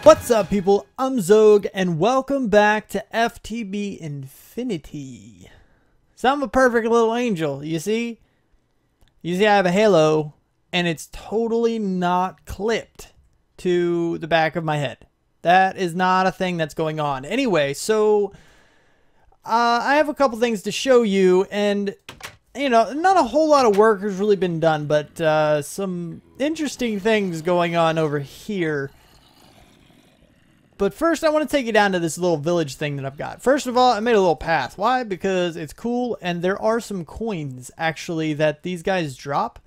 What's up, people? I'm Xogue, and welcome back to FTB Infinity. So I'm a perfect little angel, you see? I have a halo, and it's totally not clipped to the back of my head. That is not a thing that's going on. Anyway, so I have a couple things to show you, and you know, not a whole lot of work has really been done, but some interesting things going on over here. But first, I want to take you down to this little village thing that I've got. First of all, I made a little path. Why? Because it's cool, and there are some coins, actually, that these guys drop.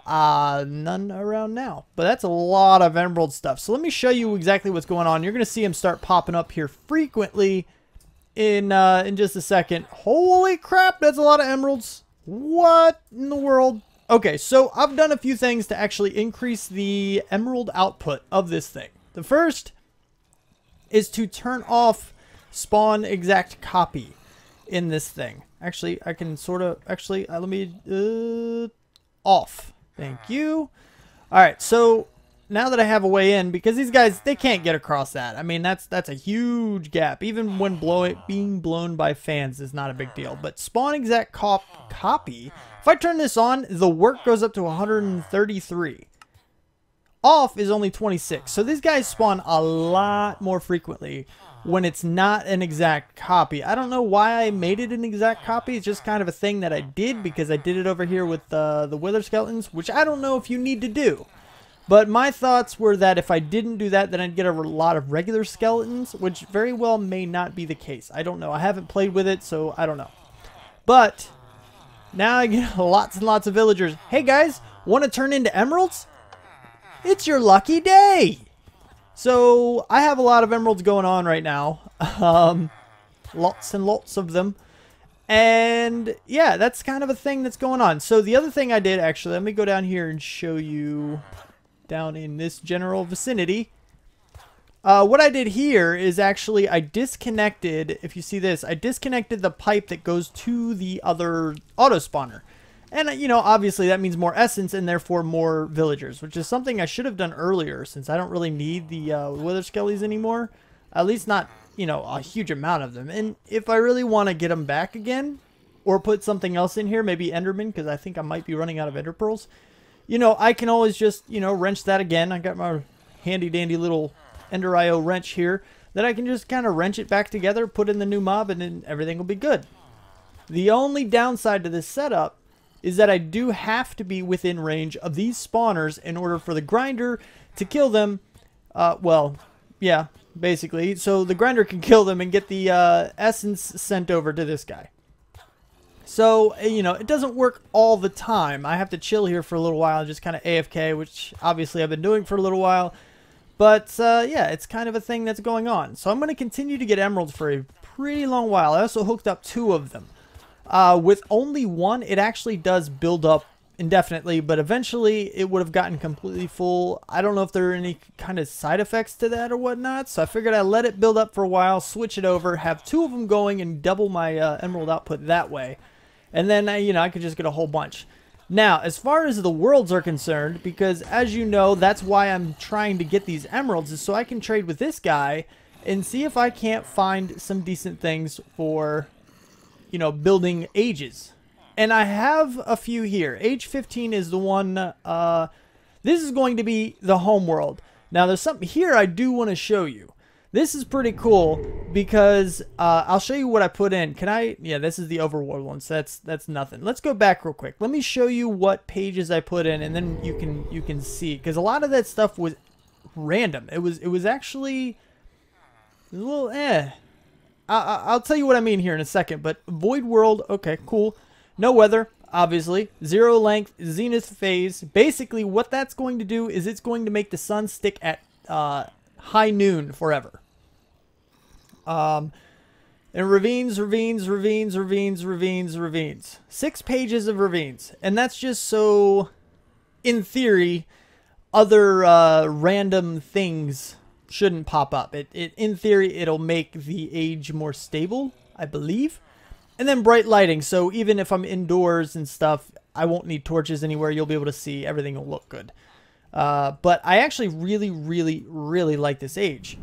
None around now. But that's a lot of emerald stuff. So let me show you exactly what's going on. You're going to see them start popping up here frequently in just a second. Holy crap, that's a lot of emeralds. What in the world? Okay, so I've done a few things to actually increase the emerald output of this thing. The first is to turn off spawn exact copy in this thing. Actually, I can sort of, let me, off. Thank you. All right, so now that I have a way in, because these guys, they can't get across that. I mean, that's a huge gap. Even when being blown by fans is not a big deal. But spawn exact copy, if I turn this on, the work goes up to 133. Off is only 26. So these guys spawn a lot more frequently when it's not an exact copy. I don't know why I made it an exact copy. It's just kind of a thing that I did because I did it over here with the wither skeletons, which I don't know if you need to do. But my thoughts were that if I didn't do that, then I'd get a lot of regular skeletons, which very well may not be the case. I don't know. I haven't played with it, so I don't know. But now I get lots and lots of villagers. Hey guys, want to turn into emeralds? It's your lucky day. So I have a lot of emeralds going on right now. Lots and lots of them. And yeah, that's kind of a thing that's going on. So the other thing I did, actually, let me go down here and show you down in this general vicinity. What I did here is actually I disconnected, if you see this, I disconnected the pipe that goes to the other auto spawner. And, you know, obviously that means more essence and therefore more villagers, which is something I should have done earlier since I don't really need the wither skellies anymore. At least not, you know, a huge amount of them. And if I really want to get them back again or put something else in here, maybe Enderman, because I think I might be running out of Ender Pearls, you know, I can always just, you know, wrench that again. I got my handy dandy little Ender IO wrench here that I can just kind of wrench it back together, put in the new mob, and then everything will be good. The only downside to this setup is that I do have to be within range of these spawners in order for the grinder to kill them. Well, yeah, basically. So the grinder can kill them and get the essence sent over to this guy. So, you know, it doesn't work all the time. I have to chill here for a little while, just kind of AFK, which obviously I've been doing for a little while. But, yeah, it's kind of a thing that's going on. So I'm going to continue to get emeralds for a pretty long while. I also hooked up 2 of them. With only one, it actually does build up indefinitely, but eventually it would have gotten completely full. I don't know if there are any kind of side effects to that or whatnot, so I figured I'd let it build up for a while, switch it over, have 2 of them going, and double my emerald output that way. And then, you know, I could just get a whole bunch. Now, as far as the worlds are concerned, because as you know, that's why I'm trying to get these emeralds, is so I can trade with this guy and see if I can't find some decent things for, you know, building ages. And I have a few here. Age 15 is the one, this is going to be the home world. Now there's something here I do want to show you. This is pretty cool because I'll show you what I put in. Can I, yeah, this is the overworld one, so that's nothing. Let's go back real quick. Let me show you what pages I put in, and then you can see, because a lot of that stuff was random. It was actually a little I'll tell you what I mean here in a second, but void world, okay, cool. No weather, obviously. 0 length, zenith phase. Basically, what that's going to do is it's going to make the sun stick at high noon forever. And ravines. 6 pages of ravines. And that's just so, in theory, other random things shouldn't pop up. In theory, it'll make the age more stable, I believe. And then bright lighting, so even if I'm indoors and stuff, I won't need torches anywhere. You'll be able to see. Everything will look good. But I actually really like this age.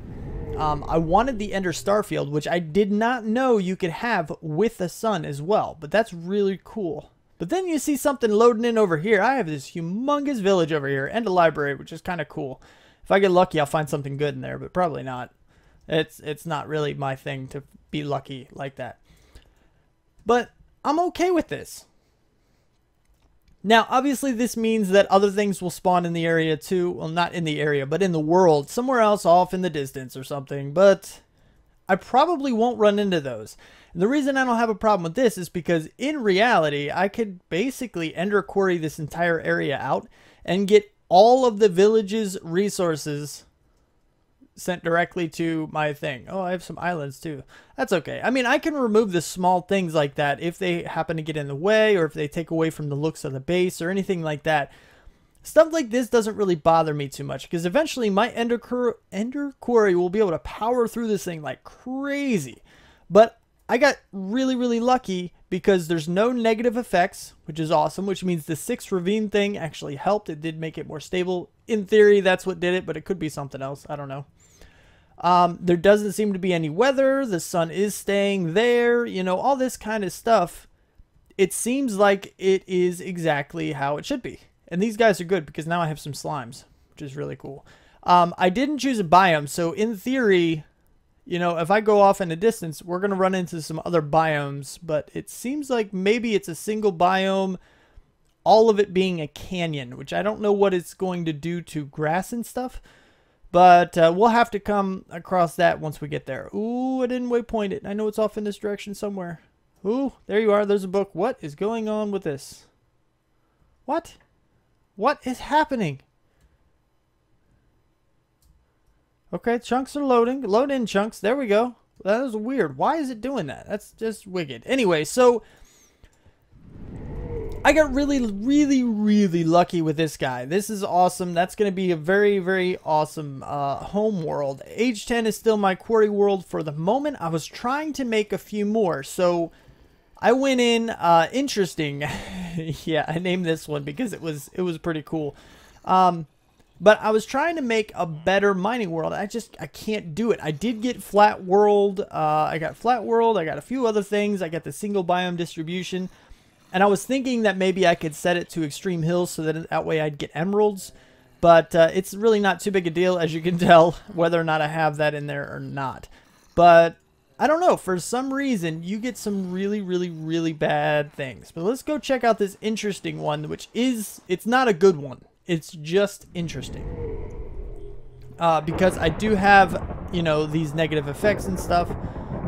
I wanted the Ender Starfield, which I did not know you could have with the sun as well. But that's really cool. But then you see something loading in over here. I have this humongous village over here and a library, which is kind of cool. If I get lucky, I'll find something good in there, but probably not. It's not really my thing to be lucky like that. But I'm okay with this. Now, obviously, this means that other things will spawn in the area too. Well, not in the area, but in the world. Somewhere else off in the distance or something. But I probably won't run into those. And the reason I don't have a problem with this is because in reality, I could basically ender quarry this entire area out and get all of the village's resources sent directly to my thing. Oh, I have some islands too. That's okay. I mean, I can remove the small things like that if they happen to get in the way or if they take away from the looks of the base or anything like that. Stuff like this doesn't really bother me too much because eventually my ender quarry will be able to power through this thing like crazy. But I got really lucky because there's no negative effects, which is awesome, which means the 6 ravine thing actually helped. It did make it more stable. In theory, that's what did it, but it could be something else. I don't know. There doesn't seem to be any weather. The sun is staying there. You know, all this kind of stuff. It seems like it is exactly how it should be. And these guys are good because now I have some slimes, which is really cool. I didn't choose a biome, so in theory, you know, if I go off in a distance, we're going to run into some other biomes, but it seems like maybe it's a single biome, all of it being a canyon, which I don't know what it's going to do to grass and stuff, but we'll have to come across that once we get there. Ooh, I didn't waypoint it. I know it's off in this direction somewhere. Ooh, there you are. There's a book. What is going on with this? What? What is happening? Okay, chunks are loading. Load in chunks. There we go. That was weird. Why is it doing that? That's just wicked. Anyway, so I got really lucky with this guy. This is awesome. That's going to be a very awesome home world. Age 10 is still my quarry world for the moment. I was trying to make a few more. So I went in, interesting. Yeah, I named this one because it was pretty cool. But I was trying to make a better mining world. I can't do it. I did get flat world. I got flat world. I got a few other things. I got the single biome distribution. And I was thinking that maybe I could set it to extreme hills so that way I'd get emeralds. But it's really not too big a deal, as you can tell, whether or not I have that in there or not. But I don't know. For some reason, you get some really bad things. But let's go check out this interesting one, which is, it's not a good one. It's just interesting. Because I do have, you know, these negative effects and stuff.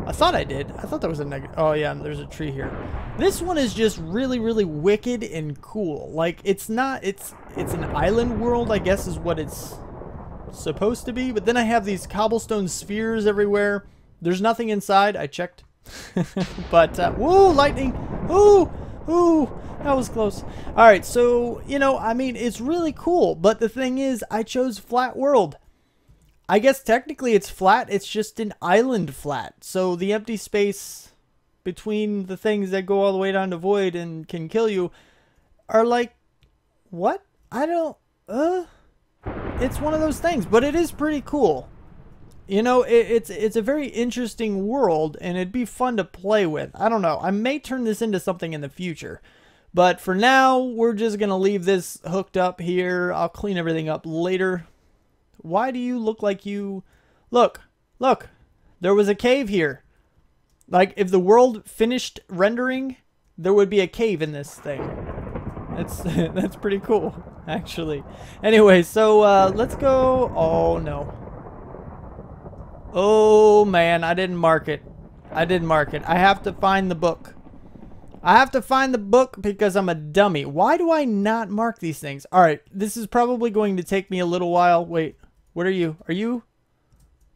I thought I did. I thought there was a negative. Oh, yeah, there's a tree here. This one is just really wicked and cool. Like, it's not, it's an island world, I guess is what it's supposed to be. But then I have these cobblestone spheres everywhere. There's nothing inside. I checked. But, whoa, lightning. Ooh, ooh. That was close. Alright, so, you know, I mean, it's really cool. But the thing is, I chose flat world. I guess technically it's flat. It's just an island flat. So the empty space between the things that go all the way down to void and can kill you are like, what? I don't, it's one of those things. But it is pretty cool. You know, it's a very interesting world, and it'd be fun to play with. I don't know. I may turn this into something in the future. But for now, we're just going to leave this hooked up here. I'll clean everything up later. Why do you look like you... Look. There was a cave here. Like, if the world finished rendering, there would be a cave in this thing. That's pretty cool, actually. Anyway, so let's go... Oh, no. Oh, man, I didn't mark it. I have to find the book. I have to find the book because I'm a dummy. Why do I not mark these things? All right, this is probably going to take me a little while. Wait, what are you? Are you?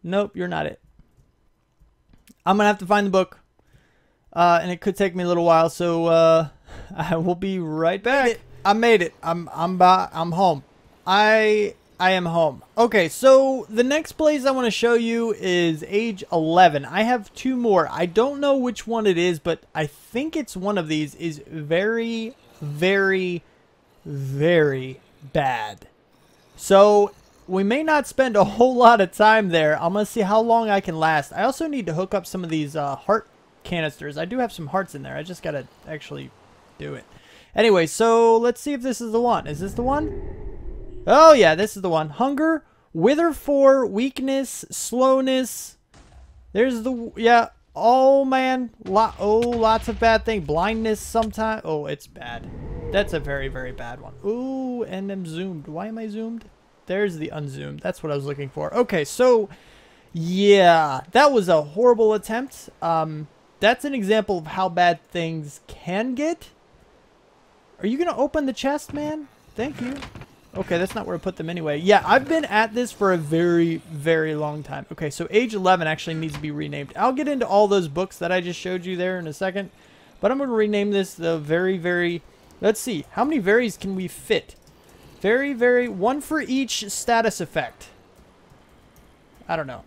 Nope, you're not it. I'm going to have to find the book. And it could take me a little while, so I will be right back. I made it. I'm home. I am home. Okay, so the next place I want to show you is age 11. I have 2 more. I don't know which one it is, but I think it's one of these is very bad. So we may not spend a whole lot of time there. I'm going to see how long I can last. I also need to hook up some of these heart canisters. I do have some hearts in there. I just got to actually do it. Anyway, so let's see if this is the one. Is this the one? Oh, yeah, this is the one. Hunger, wither 4, weakness, slowness. There's the, yeah. Oh, man. Lots of bad things. Blindness sometimes. Oh, it's bad. That's a very, very bad one. Ooh, and I'm zoomed. Why am I zoomed? There's the unzoomed. That's what I was looking for. Okay, so, yeah. That was a horrible attempt. That's an example of how bad things can get. Are you going to open the chest, man? Thank you. Okay, that's not where I put them anyway. Yeah, I've been at this for a very, very long time. Okay, so age 11 actually needs to be renamed. I'll get into all those books that I just showed you there in a second. But I'm going to rename this the very, very... Let's see. How many varies can we fit? Very, very... One for each status effect. I don't know.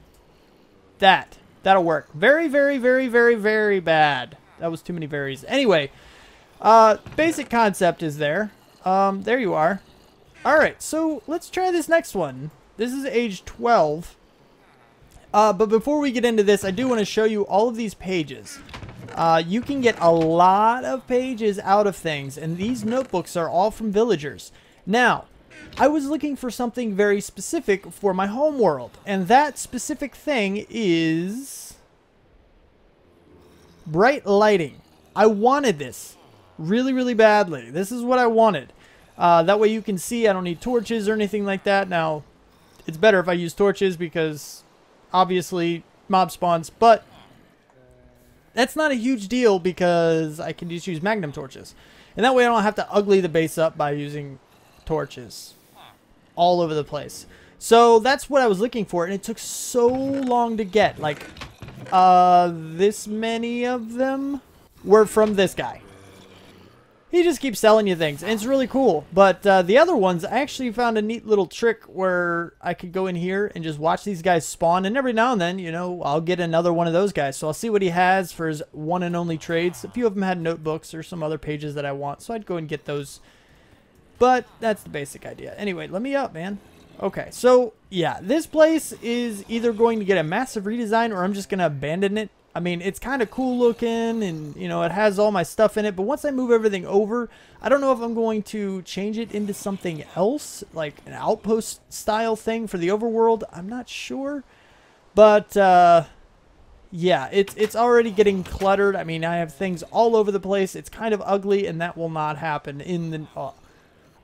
That'll work. Very, very, very, very, very bad. That was too many varies. Anyway, basic concept is there. There you are. Alright, so let's try this next one. This is age 12. But before we get into this, I do want to show you all of these pages. You can get a lot of pages out of things, and these notebooks are all from villagers. Now, I was looking for something very specific for my home world, and that specific thing is bright lighting. I wanted this really, really badly. This is what I wanted. That way you can see I don't need torches or anything like that. Now, it's better if I use torches because obviously mob spawns, but that's not a huge deal because I can just use magnum torches. And that way I don't have to ugly the base up by using torches all over the place. So that's what I was looking for, and it took so long to get. Like, this many of them were from this guy. He just keeps selling you things, and it's really cool. But the other ones, I actually found a neat little trick where I could go in here and just watch these guys spawn. And every now and then, you know, I'll get another one of those guys. So I'll see what he has for his one and only trades. A few of them had notebooks or some other pages that I want. So I'd go and get those. But that's the basic idea. Anyway, let me up, man. Okay, so yeah, this place is either going to get a massive redesign or I'm just going to abandon it. I mean, it's kind of cool looking and, you know, it has all my stuff in it. But once I move everything over, I don't know if I'm going to change it into something else, like an outpost style thing for the overworld. I'm not sure. But, yeah, it's already getting cluttered. I mean, I have things all over the place. It's kind of ugly, and that will not happen in the...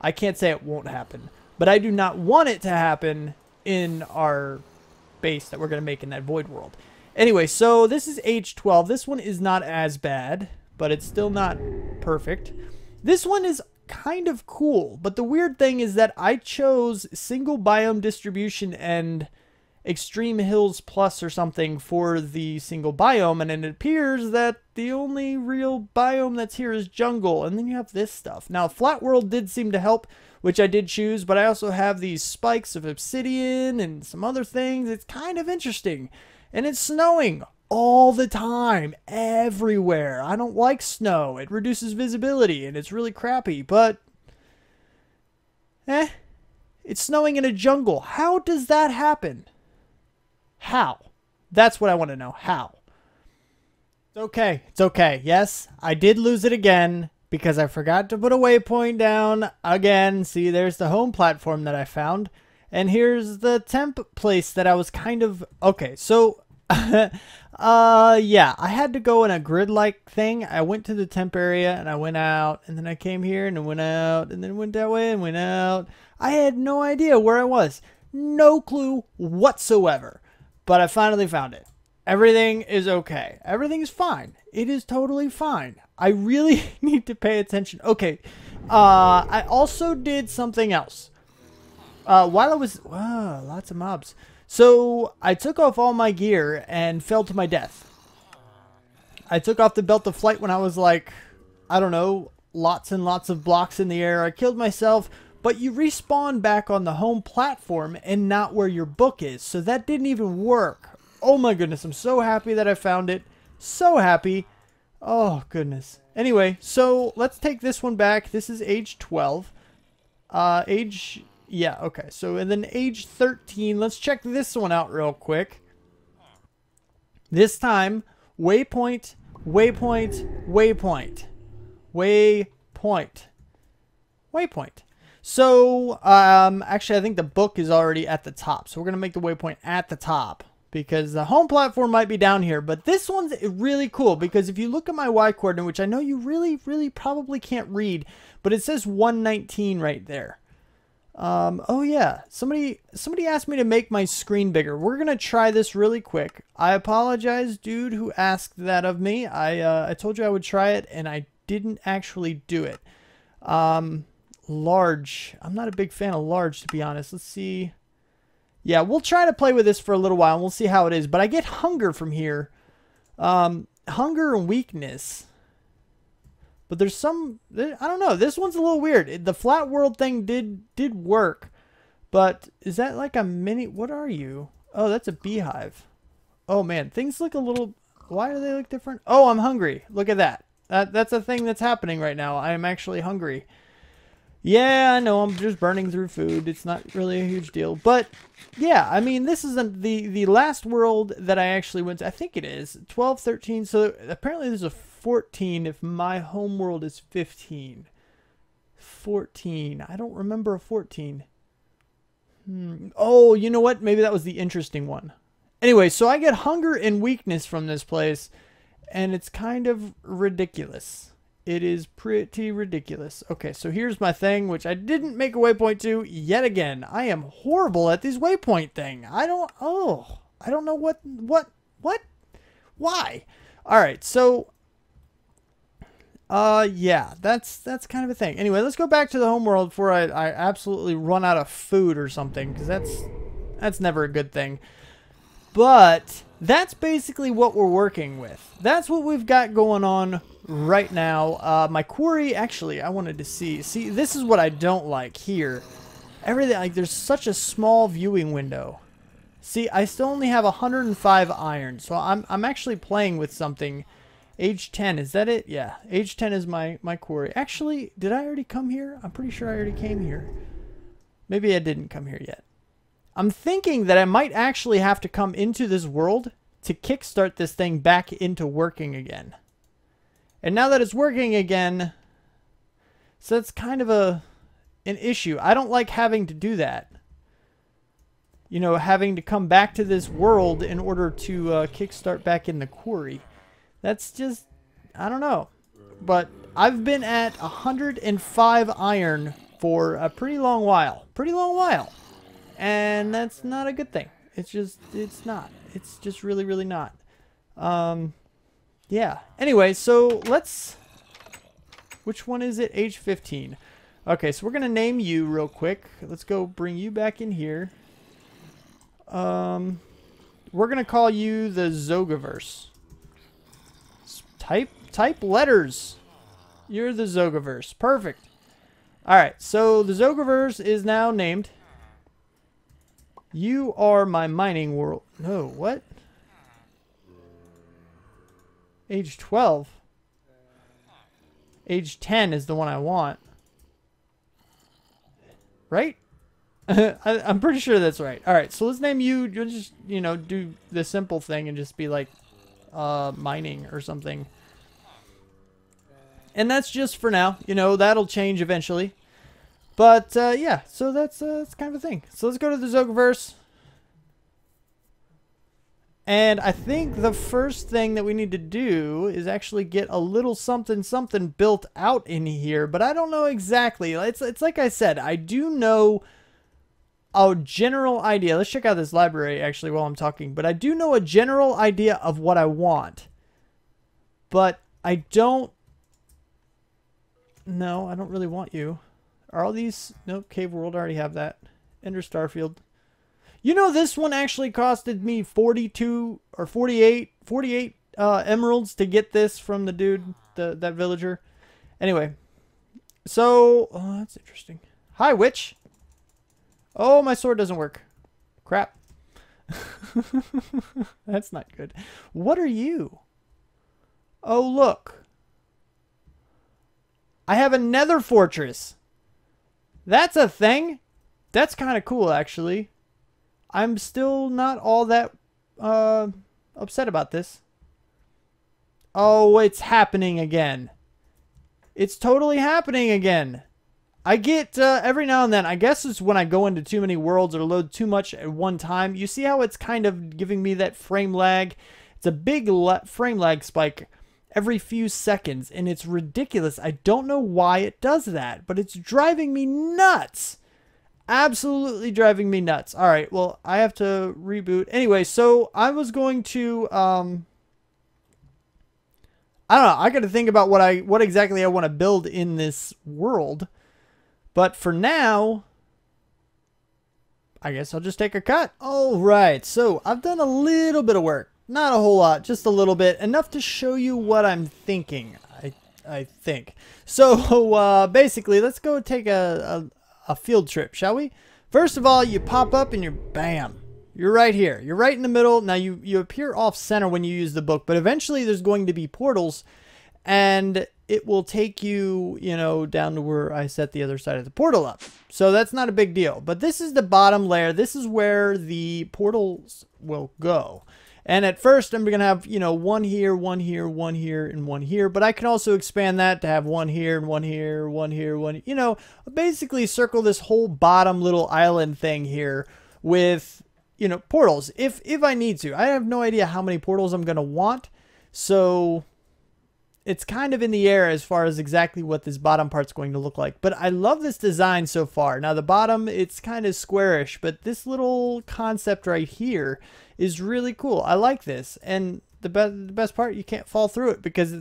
I can't say it won't happen. But I do not want it to happen in our base that we're going to make in that void world. Anyway, so this is age 12. This one is not as bad, but it's still not perfect. This one is kind of cool, but the weird thing is that I chose single biome distribution and extreme hills plus or something for the single biome, and it appears that the only real biome that's here is jungle, and then you have this stuff. Now, flat world did seem to help, which I did choose, but I also have these spikes of obsidian and some other things. It's kind of interesting. And it's snowing all the time, everywhere. I don't like snow. It reduces visibility, and it's really crappy. But, it's snowing in a jungle. How does that happen? How? That's what I want to know. How? It's okay. It's okay. Yes, I did lose it again because I forgot to put a waypoint down again. See, there's the home platform that I found. And here's the temp place that I was kind of... Okay, so... yeah, I had to go in a grid-like thing. I went to the temp area, and I went out, and then I came here, and I went out, and then went that way, and went out. I had no idea where I was. No clue whatsoever. But I finally found it. Everything is okay. Everything's fine. It is totally fine. I really need to pay attention. Okay, I also did something else. While I was... Wow, lots of mobs. So, I took off all my gear and fell to my death. I took off the belt of flight when I was like, I don't know, lots and lots of blocks in the air. I killed myself, but you respawn back on the home platform and not where your book is. So that didn't even work. Oh my goodness, I'm so happy that I found it. So happy. Oh goodness. Anyway, so let's take this one back. This is age 12. Yeah, okay. So, and then age 13. Let's check this one out real quick. This time, waypoint, waypoint, waypoint. Waypoint. Waypoint. So, actually, I think the book is already at the top. So, we're going to make the waypoint at the top because the home platform might be down here. But this one's really cool because if you look at my Y coordinate, which I know you really probably can't read, but it says 119 right there. Oh yeah, somebody asked me to make my screen bigger. We're going to try this really quick. I apologize, dude, who asked that of me. I told you I would try it and I didn't actually do it. Large. I'm not a big fan of large, to be honest. Let's see. Yeah, we'll try to play with this for a little while and we'll see how it is. But I get hunger from here. Hunger and weakness. But there's some, I don't know. This one's a little weird. The flat world thing did work. But is that like a mini, what are you? Oh, that's a beehive. Oh man, things look a little, why do they look different? Oh, I'm hungry. Look at that. That's a thing that's happening right now. I am actually hungry. Yeah, I know, I'm just burning through food. It's not really a huge deal. But, yeah, I mean, this isn't the last world that I actually went to. I think it is. 12, 13. So, apparently there's a 14 if my home world is 15. 14. I don't remember a 14. Oh, you know what? Maybe that was the interesting one. Anyway, so I get hunger and weakness from this place. And it's kind of ridiculous. It is pretty ridiculous. Okay, so here's my thing, which I didn't make a waypoint to yet again. I am horrible at these waypoint thing. I don't know what, why? All right, so, yeah, that's kind of a thing. Anyway, let's go back to the home world before I absolutely run out of food or something, because that's never a good thing. But that's basically what we're working with. That's what we've got going on right now. My quarry, actually, I wanted to see. See, this is what I don't like here. Everything, like, there's such a small viewing window. See, I still only have 105 iron, so I'm actually playing with something. Age 10, is that it? Yeah, age 10 is my quarry. Actually, did I already come here? I'm pretty sure I already came here. Maybe I didn't come here yet. I'm thinking that I might actually have to come into this world to kickstart this thing back into working again. And now that it's working again, so that's kind of an issue. I don't like having to do that. You know, having to come back to this world in order to kickstart back in the quarry. That's just, I don't know. But I've been at 105 iron for a pretty long while. Pretty long while. And that's not a good thing. It's just, it's not. It's just really not. Yeah. Anyway, so let's, which one is it? Age 15. Okay, so we're going to name you real quick. Let's go bring you back in here. We're going to call you the XOGIVERSE. Type letters. You're the XOGIVERSE. Perfect. Alright, so the XOGIVERSE is now named. You are my mining world. No, what? Age 12. Age 10 is the one I want. Right? I'm pretty sure that's right. Alright, so let's name you. You'll just, you know, do the simple thing and just be like mining or something. And that's just for now. You know, that'll change eventually. But, yeah, so that's kind of a thing. So let's go to the XOGIVERSE. And I think the first thing that we need to do is actually get a little something built out in here. But I don't know exactly. It's like I said, I do know a general idea. Let's check out this library, actually, while I'm talking. But I do know a general idea of what I want. But I don't... No, I don't really want you. Are all these... Nope, Cave World, I already have that. Ender Starfield. You know, this one actually costed me 42 or 48 emeralds to get this from the dude, that villager. Anyway, so... Oh, that's interesting. Hi, witch. Oh, my sword doesn't work. Crap. That's not good. What are you? Oh, look. I have a nether fortress. That's a thing. That's kind of cool, actually. I'm still not all that upset about this. Oh, it's happening again. It's totally happening again. I get every now and then, I guess it's when I go into too many worlds or load too much at one time. You see how it's kind of giving me that frame lag? It's a big frame lag spike every few seconds, and it's ridiculous. I don't know why it does that, but it's driving me nuts. Absolutely driving me nuts. All right, well, I have to reboot. Anyway, so I was going to, I don't know. I got to think about what exactly I want to build in this world. But for now, I guess I'll just take a cut. All right, so I've done a little bit of work. Not a whole lot, just a little bit. Enough to show you what I'm thinking, I think. So basically, let's go take a field trip, shall we? First of all, you pop up and you're bam. You're right here. You're right in the middle. Now, you appear off center when you use the book, but eventually there's going to be portals, and it will take you, you know, down to where I set the other side of the portal up. So that's not a big deal. But this is the bottom layer. This is where the portals will go. And at first, I'm going to have, you know, one here, one here, one here, and one here. But I can also expand that to have one here, and one here, one here, one, you know, basically circle this whole bottom little island thing here with, you know, portals if I need to. I have no idea how many portals I'm going to want. So it's kind of in the air as far as exactly what this bottom part's going to look like. But I love this design so far. Now the bottom, it's kind of squarish, but this little concept right here is really cool. I like this. And the best part, you can't fall through it because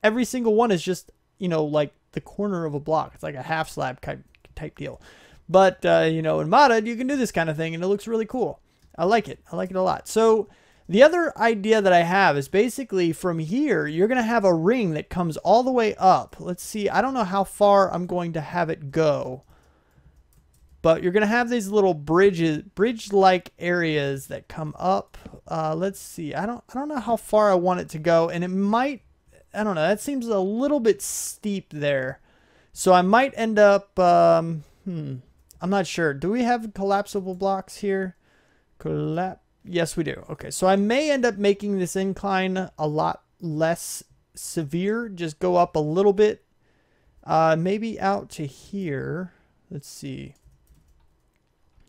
every single one is just, you know, like the corner of a block. It's like a half slab type deal. But, you know, in modded, you can do this kind of thing and it looks really cool. I like it. I like it a lot. So the other idea that I have is basically from here, you're going to have a ring that comes all the way up. Let's see. I don't know how far I'm going to have it go, but you're going to have these little bridge-like areas that come up. Let's see. I don't know how far I want it to go, and it might, I don't know. That seems a little bit steep there. So I might end up, I'm not sure. Do we have collapsible blocks here? Yes, we do. Okay, so I may end up making this incline a lot less severe. Just go up a little bit. Maybe out to here. Let's see.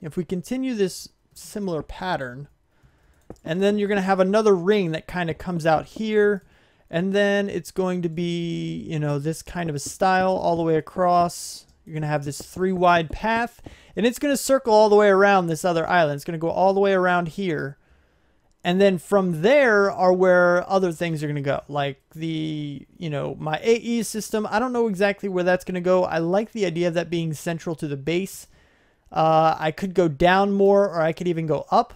If we continue this similar pattern, and then you're going to have another ring that kind of comes out here, and then it's going to be, you know, this kind of a style all the way across. You're going to have this 3-wide path, and it's going to circle all the way around this other island. It's going to go all the way around here. And then from there are where other things are going to go. Like the, you know, my AE system. I don't know exactly where that's going to go. I like the idea of that being central to the base. I could go down more, or I could even go up.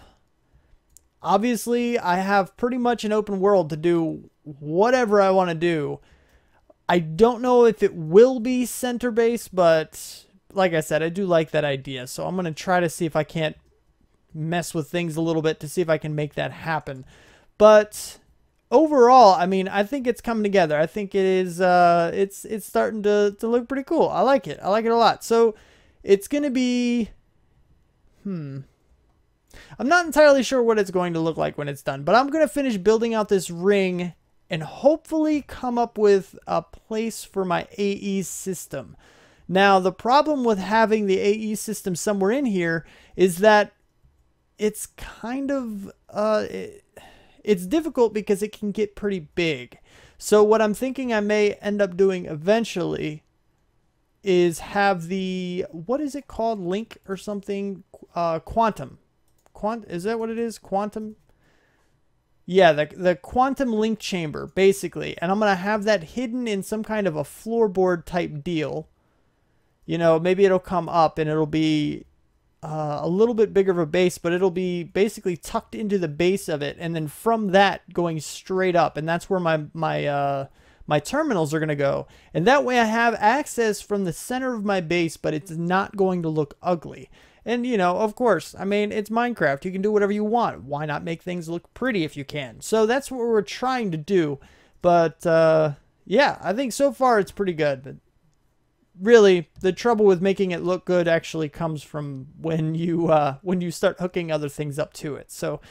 Obviously, I have pretty much an open world to do whatever I want to do. I don't know if it will be center base, but like I said, I do like that idea. So I'm going to try to see if I can't mess with things a little bit to see if I can make that happen. But overall, I mean, I think it's coming together. I think it is, it's starting to look pretty cool. I like it. I like it a lot. So it's going to be, I'm not entirely sure what it's going to look like when it's done, but I'm going to finish building out this ring and hopefully come up with a place for my AE system. Now, the problem with having the AE system somewhere in here is that it's kind of, it's difficult because it can get pretty big. So what I'm thinking I may end up doing eventually is have the, what is it called? Link or something? Quantum. Is that what it is? Quantum? Yeah, the quantum link chamber, basically. And I'm going to have that hidden in some kind of a floorboard type deal. You know, maybe it'll come up and it'll be a little bit bigger of a base, but it'll be basically tucked into the base of it. And then from that going straight up. And that's where my terminals are going to go. And that way I have access from the center of my base, but it's not going to look ugly. And, you know, of course, I mean, it's Minecraft. You can do whatever you want. Why not make things look pretty if you can? So that's what we're trying to do. But, yeah, I think so far it's pretty good. But really, the trouble with making it look good actually comes from when you start hooking other things up to it. So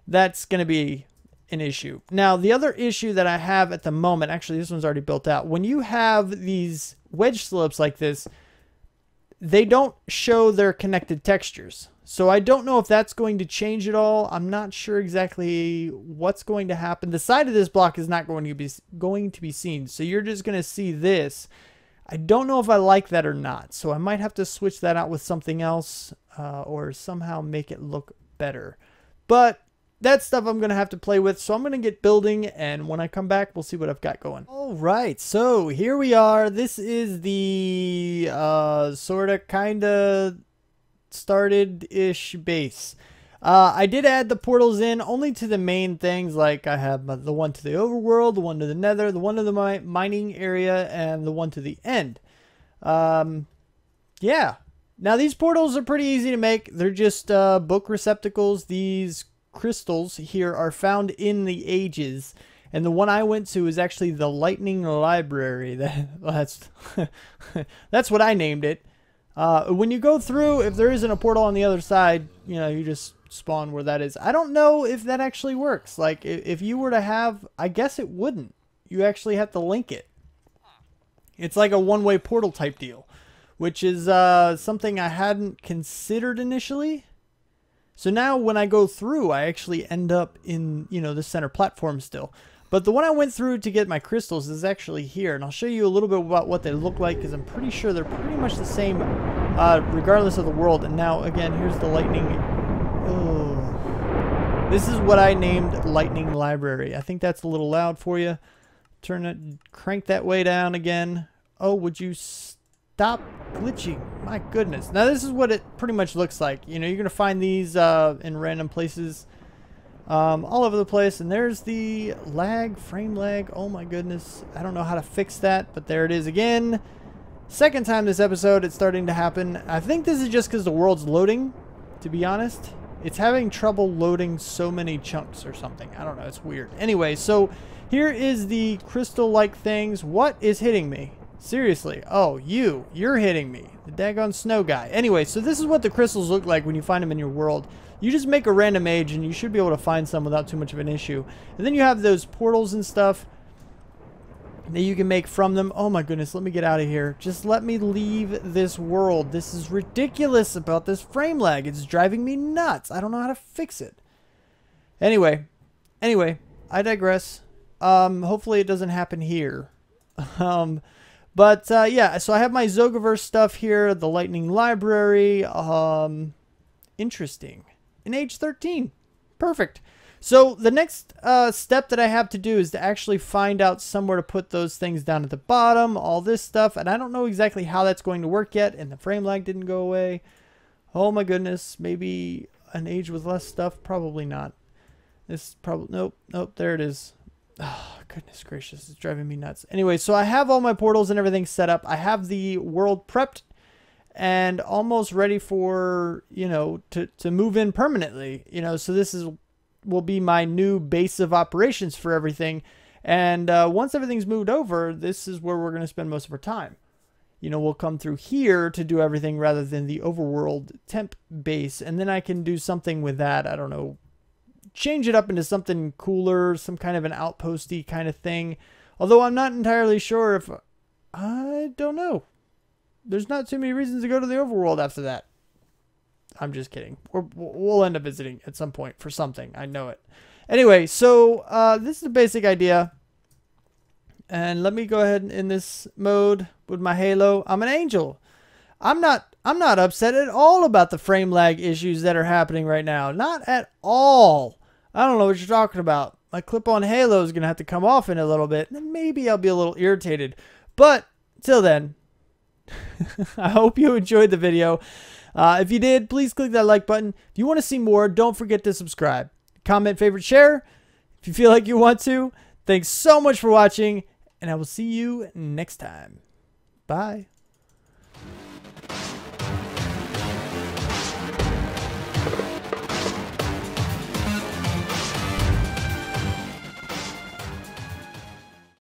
that's going to be an issue. Now, the other issue that I have at the moment, actually this one's already built out. When you have these wedge slopes like this, they don't show their connected textures. So I don't know if that's going to change at all. I'm not sure exactly what's going to happen. The side of this block is not going to be seen. So you're just going to see this. I don't know if I like that or not. So I might have to switch that out with something else or somehow make it look better. But that's stuff I'm going to have to play with. So I'm going to get building, and when I come back, we'll see what I've got going. All right, so here we are. This is the sort of kind of started-ish base. I did add the portals in only to the main things, like I have the one to the overworld, the one to the nether, the one to the mining area, and the one to the end. Yeah. Now these portals are pretty easy to make. They're just book receptacles. These crystals here are found in the ages, and the one I went to is actually the lightning library. That's that's what I named it. When you go through, if there isn't a portal on the other side, you know, you just spawn where that is. I don't know if that actually works. Like if you were to have, I guess it wouldn't. You actually have to link it. It's like a one-way portal type deal, which is something I hadn't considered initially. So now when I go through, I actually end up in, you know, the center platform still. But the one I went through to get my crystals is actually here. And I'll show you a little bit about what they look like, because I'm pretty sure they're pretty much the same regardless of the world. And now, again, here's the lightning. Oh. This is what I named Lightning Library. I think that's a little loud for you. Turn it, crank that way down again. Oh, would you stop glitching? My goodness. Now this is what it pretty much looks like. You know, you're gonna find these in random places all over the place. And there's the lag, frame lag. Oh my goodness, I don't know how to fix that, but there it is again. Second time this episode it's starting to happen. I think this is just because the world's loading, to be honest. It's having trouble loading so many chunks or something. I don't know, it's weird. Anyway, so here is the crystal like things. What is hitting me? Seriously. Oh, you're hitting me. The daggone snow guy. Anyway, so this is what the crystals look like when you find them in your world. You just make a random age and you should be able to find some without too much of an issue. And then you have those portals and stuff that you can make from them. Oh my goodness, let me get out of here. Just let me leave this world. This is ridiculous about this frame lag. It's driving me nuts. I don't know how to fix it. Anyway, I digress. Hopefully it doesn't happen here. But yeah, so I have my XOGIVERSE stuff here, the Lightning Library. Interesting. In age 13. Perfect. So the next step that I have to do is to actually find out somewhere to put those things down at the bottom, all this stuff. And I don't know exactly how that's going to work yet. And the frame lag didn't go away. Oh my goodness. Maybe an age with less stuff? Probably not. This probably, nope, there it is. Oh, goodness gracious, it's driving me nuts. Anyway, so I have all my portals and everything set up. I have the world prepped and almost ready for, you know, to move in permanently. You know, so this will be my new base of operations for everything. And once everything's moved over, this is where we're going to spend most of our time. You know, we'll come through here to do everything rather than the overworld temp base. And then I can do something with that. I don't know. Change it up into something cooler, some kind of an outposty kind of thing. Although I'm not entirely sure if... I don't know. There's not too many reasons to go to the overworld after that. I'm just kidding. We'll end up visiting at some point for something. I know it. Anyway, so this is the basic idea. And let me go ahead in this mode with my halo. I'm an angel. I'm not upset at all about the frame lag issues that are happening right now. Not at all. I don't know what you're talking about. My clip-on halo is going to have to come off in a little bit. And then maybe I'll be a little irritated. But till then, I hope you enjoyed the video. If you did, please click that like button. If you want to see more, don't forget to subscribe. Comment, favorite, share if you feel like you want to. Thanks so much for watching, and I will see you next time. Bye.